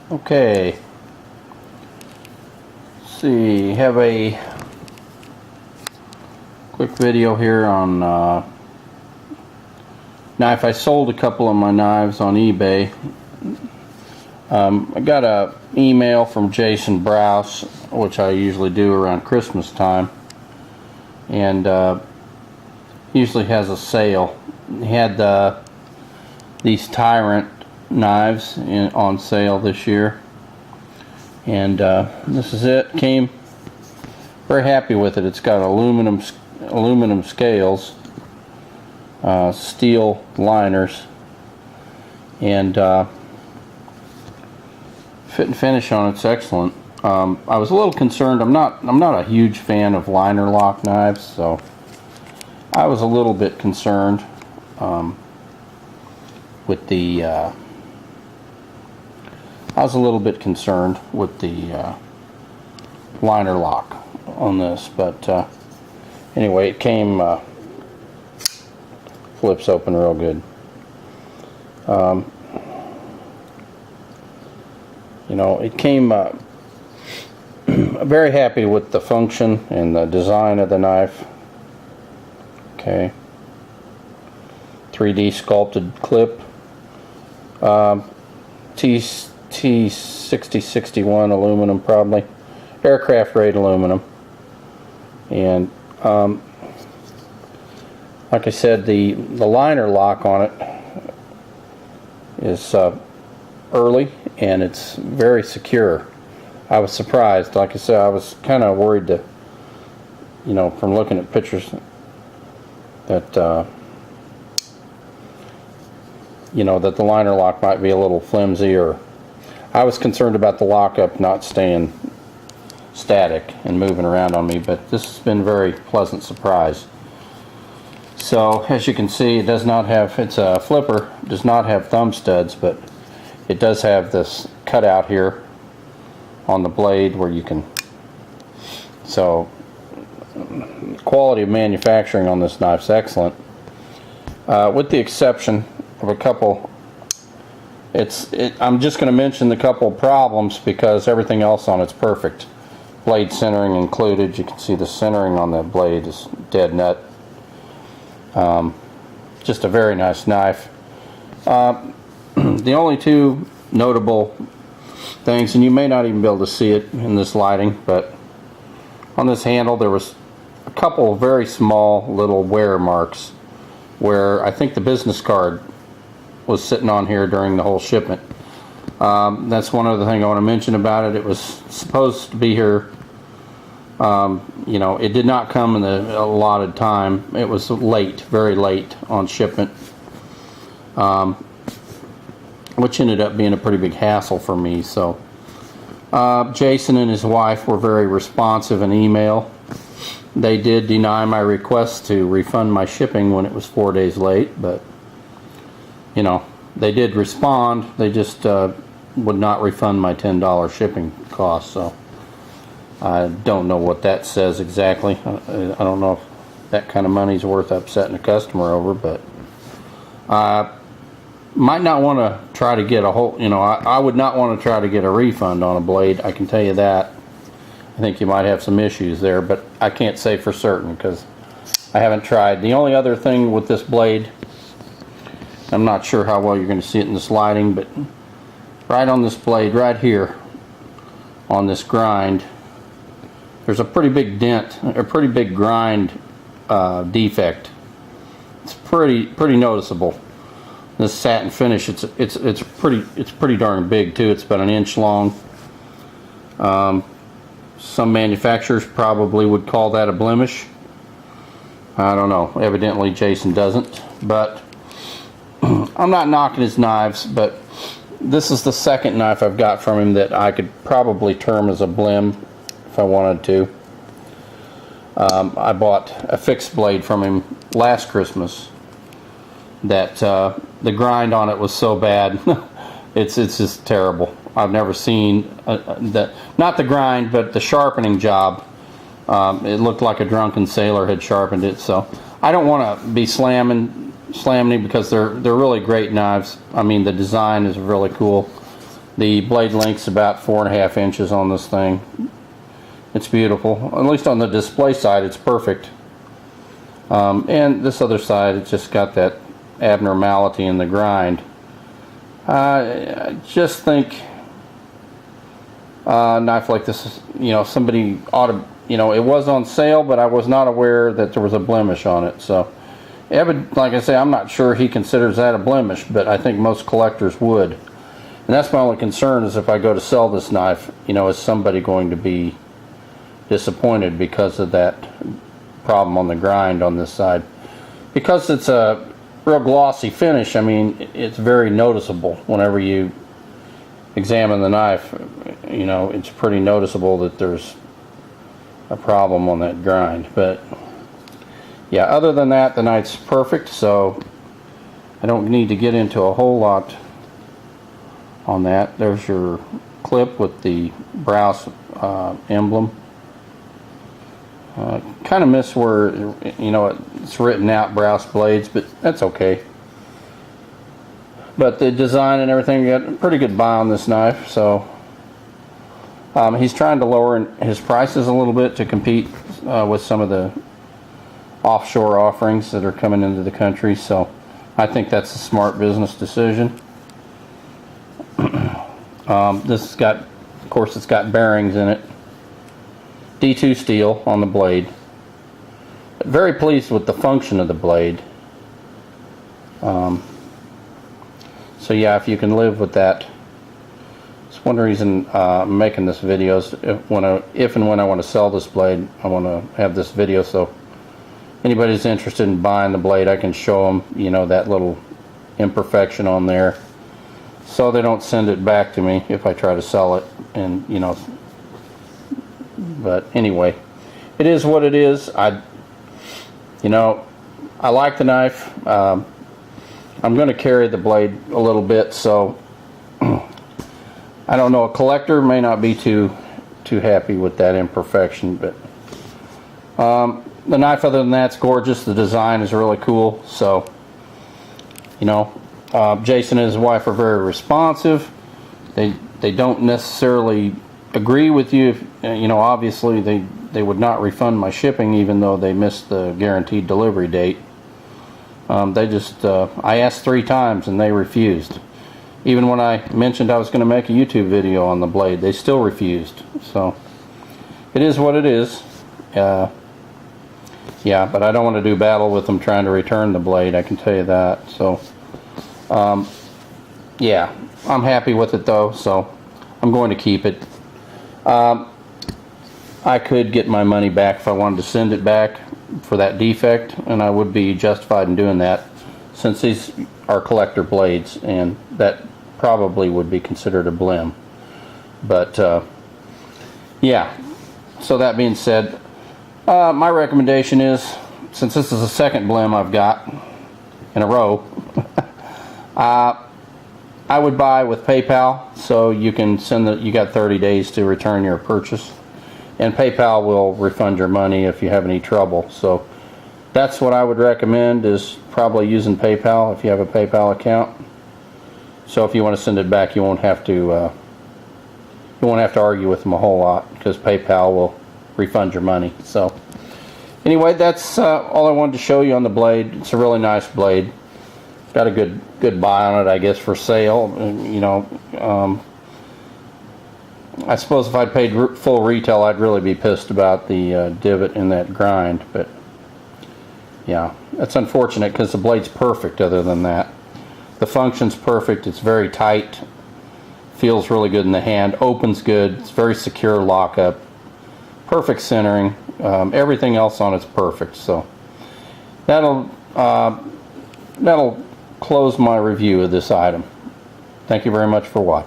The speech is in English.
Okay, let's see, have a quick video here on knife. I sold a couple of my knives on eBay. I got an email from Jason Brous, which I usually do around Christmas time, and he usually has a sale. He had these Tyrant knives on sale this year, and this is it. Came very happy with it. It's got aluminum scales, steel liners, and fit and finish on it's excellent. I was a little concerned. I'm not a huge fan of liner lock knives, so I was a little bit concerned with the liner lock on this, but anyway, it came flips open real good. You know, it came very happy with the function and the design of the knife. Okay, 3D sculpted clip, T6061 aluminum, probably aircraft grade aluminum, and like I said, the liner lock on it is early, and it's very secure. I was surprised. Like I said, I was kind of worried to, you know, from looking at pictures, that you know, that the liner lock might be a little flimsy, or I was concerned about the lockup not staying static and moving around on me, but this has been a very pleasant surprise. So as you can see, it does not have, it's a flipper, does not have thumb studs, but it does have this cutout here on the blade where you can, so quality of manufacturing on this knife is excellent, with the exception of a couple. I'm just going to mention the couple problems because everything else on it's perfect. Blade centering included. You can see the centering on the blade is dead nut. Just a very nice knife. The only two notable things, and you may not even be able to see it in this lighting, but on this handle there was a couple of very small little wear marks where I think the business card was sitting on here during the whole shipment. That's one other thing I want to mention about it. It was supposed to be here, you know, it did not come in the allotted time. It was late, very late on shipment, which ended up being a pretty big hassle for me. So Jason and his wife were very responsive in email. They did deny my request to refund my shipping when it was 4 days late, but you know, they did respond. They just would not refund my $10 shipping cost. So I don't know what that says exactly. I don't know if that kind of money's worth upsetting a customer over, but might not want to try to get a whole, you know, I would not want to try to get a refund on a blade, I can tell you that. I think you might have some issues there, but I can't say for certain because I haven't tried. The only other thing with this blade, I'm not sure how well you're going to see it in this lighting, but right on this blade right here on this grind, there's a pretty big dent, a pretty big grind defect. It's pretty noticeable. This satin finish, it's pretty darn big too. It's about 1 inch long. Some manufacturers probably would call that a blemish. I don't know. Evidently Jason doesn't, but I'm not knocking his knives, but this is the second knife I've got from him that I could probably term as a blim if I wanted to. I bought a fixed blade from him last Christmas that the grind on it was so bad. it's just terrible. I've never seen not the grind, but the sharpening job. It looked like a drunken sailor had sharpened it. So I don't want to be slamming because they're really great knives. I mean, the design is really cool. The blade length's about 4.5 inches on this thing. It's beautiful. At least on the display side, it's perfect. And this other side, it's just got that abnormality in the grind. I just think a knife like this, you know, somebody ought to, you know, it was on sale, but I was not aware that there was a blemish on it. So, like I say, I'm not sure he considers that a blemish, but I think most collectors would. And that's my only concern, is if I go to sell this knife, you know, is somebody going to be disappointed because of that problem on the grind on this side? Because it's a real glossy finish, I mean, it's very noticeable whenever you examine the knife. You know, it's pretty noticeable that there's a problem on that grind. But yeah, other than that, the knife's perfect, so I don't need to get into a whole lot on that. There's your clip with the Brous emblem. Kind of miss where, you know, it's written out Brous blades, but that's okay. But the design and everything, got a pretty good buy on this knife. So he's trying to lower his prices a little bit to compete with some of the offshore offerings that are coming into the country. So I think that's a smart business decision. This has got, of course, it's got bearings in it. D2 steel on the blade. Very pleased with the function of the blade. So yeah, if you can live with that. It's one reason I'm making this video. Is if and when I want to sell this blade, I want to have this video so anybody's interested in buying the blade, I can show them, you know, that little imperfection on there, so they don't send it back to me if I try to sell it. And you know, but anyway, it is what it is. You know, I like the knife. I'm going to carry the blade a little bit, so I don't know, a collector may not be too happy with that imperfection, but the knife, other than that, is gorgeous. The design is really cool. So, you know, Jason and his wife are very responsive. They don't necessarily agree with you. You know, obviously they would not refund my shipping, even though they missed the guaranteed delivery date. They just, I asked 3 times and they refused. Even when I mentioned I was going to make a YouTube video on the blade, they still refused. So, it is what it is. Yeah, but I don't want to do battle with them trying to return the blade, I can tell you that. So, yeah, I'm happy with it though, so I'm going to keep it. I could get my money back if I wanted to send it back for that defect, and I would be justified in doing that, since these are collector blades, and that probably would be considered a blim. But yeah, so that being said, my recommendation is, since this is the second blim I've got in a row, I would buy with PayPal, so you can send you got 30 days to return your purchase, and PayPal will refund your money if you have any trouble. So that's what I would recommend, is probably using PayPal if you have a PayPal account. So if you want to send it back, you won't have to argue with them a whole lot, because PayPal will refund your money. So anyway, that's all I wanted to show you on the blade. It's a really nice blade. Got a good buy on it, I guess, for sale. You know, I suppose if I'd paid full retail, I'd really be pissed about the divot in that grind. But yeah, that's unfortunate, because the blade's perfect. Other than that, the function's perfect. It's very tight, feels really good in the hand, opens good. It's very secure lockup, perfect centering. Everything else on it's perfect. So that'll close my review of this item. Thank you very much for watching.